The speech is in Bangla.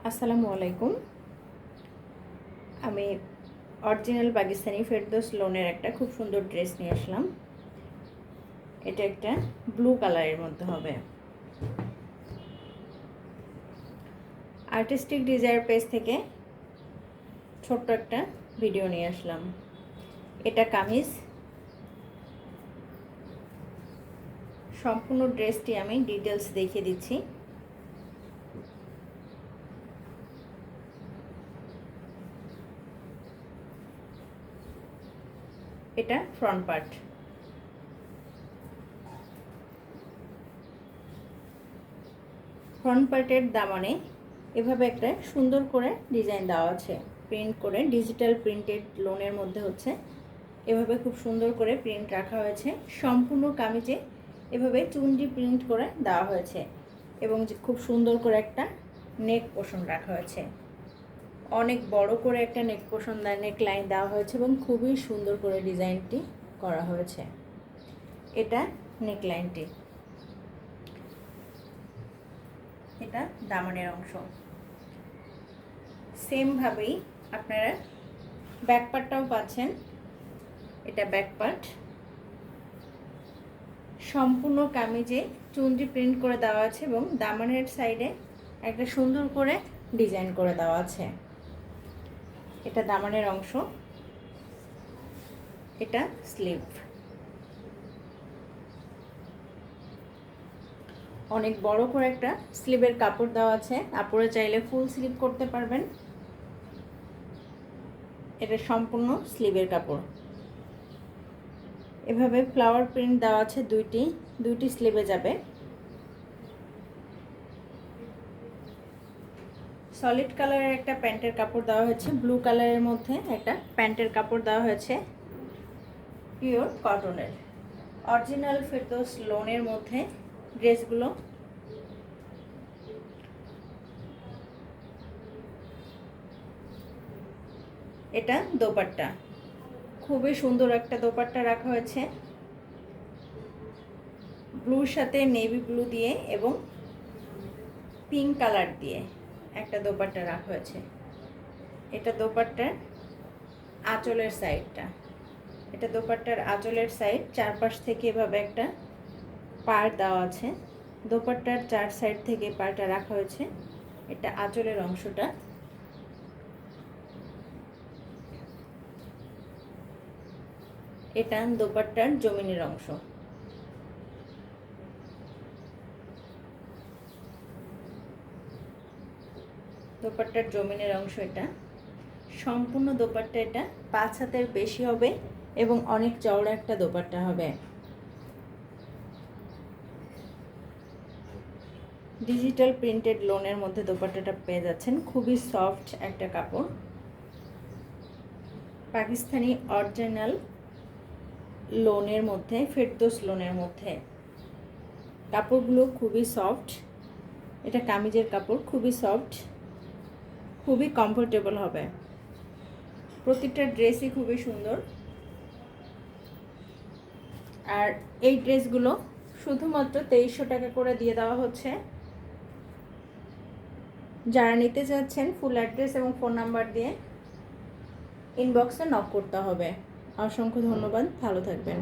আসসালামু আলাইকুম। আমি অরিজিনাল পাকিস্তানি ফেরদৌস লোনের একটা খুব সুন্দর ড্রেস নিয়ে আসলাম। এটা একটা ব্লু কালারের মধ্যে হবে। আর্টিস্টিক ডিজায়ার পেজ থেকে ছোট্ট একটা ভিডিও নিয়ে আসলাম। এটা কামিজ। সম্পূর্ণ ড্রেসটি আমি ডিটেলস দেখিয়ে দিচ্ছি। এটা ফ্রন্ট পার্ট। ফ্রন্ট পার্টের দামানে এভাবে একটা সুন্দর করে ডিজাইন দেওয়া আছে, প্রিন্ট করে, ডিজিটাল প্রিন্টেড লোনের মধ্যে হচ্ছে এভাবে খুব সুন্দর করে প্রিন্ট রাখা হয়েছে। সম্পূর্ণ কামিজে এভাবে চুনরি প্রিন্ট করে দেওয়া হয়েছে এবং খুব সুন্দর করে একটা নেক পোর্শন রাখা হয়েছে। অনেক বড় করে একটা নেক পোর্শন নেক লাইন দেওয়া হয়েছে এবং খুবই সুন্দর করে ডিজাইনটি করা হয়েছে। এটা নেক লাইনটি, এটা দামানের অংশ। সেমভাবেই আপনারা ব্যাক পার্টটাও পাচ্ছেন। এটা ব্যাক পার্ট। সম্পূর্ণ কামিজে চুনরি প্রিন্ট করে দেওয়া আছে এবং দামানের সাইডে একটা সুন্দর করে ডিজাইন করে দেওয়া আছে। এটা দামানের অংশ, এটা স্লিভ। অনেক বড় করে একটা স্লিভের কাপড় দেওয়া আছে, আপনারা চাইলে ফুল স্লিভ করতে পারবেন। এটা সম্পূর্ণ স্লিভের কাপড়। এভাবে ফ্লাওয়ার প্রিন্ট দেওয়া আছে, দুইটি স্লিভে যাবে। সলিড কালারের একটা প্যান্টের কাপড় দেওয়া হয়েছে, ব্লু কালারের মধ্যে একটা প্যান্টের কাপড় দেওয়া হয়েছে পিওর কটনের। অরিজিনাল ফেরদৌস লোনের মধ্যে ড্রেসগুলো। এটা দোপাট্টা, খুবই সুন্দর একটা দোপাট্টা রাখা হয়েছে ব্লুর সাথে নেভি ব্লু দিয়ে এবং পিঙ্ক কালার দিয়ে একটা দোপাট্টা রাখা হয়েছে। এটা দোপাট্টার আঁচলের সাইডটা। এটা দোপাট্টার আঁচলের সাইড, চারপাশ থেকে এভাবে একটা পাড় দেওয়া আছে। দোপাট্টার চার সাইড থেকে পাড়টা রাখা হয়েছে। এটা আঁচলের অংশটা। এটা দোপাট্টার জমিনের অংশ। দোপাট্টার জমিনের অংশ এটা। সম্পূর্ণ দোপাট্টা এটা 5 হাতের বেশি হবে এবং অনেক চওড়া একটা দোপাট্টা হবে। ডিজিটাল প্রিন্টেড লোনের মধ্যে দোপাট্টাটা পেয়ে যাচ্ছেন। খুবই সফট একটা কাপড়, পাকিস্তানি অরিজিনাল লোনের মধ্যে, ফেরদৌস লোনের মধ্যে। কাপড়গুলো খুবই সফট। এটা কামিজের কাপড়, খুবই সফট, খুবই কমফোর্টেবল হবে। প্রতিটা ড্রেসই খুবই সুন্দর। আর এই ড্রেসগুলো শুধুমাত্র 2300 টাকা করে দিয়ে দেওয়া হচ্ছে। যারা নিতে চাচ্ছেন ফুল অ্যাড্রেস এবং ফোন নাম্বার দিয়ে ইনবক্সে নক করতে হবে। অসংখ্য ধন্যবাদ, ভালো থাকবেন।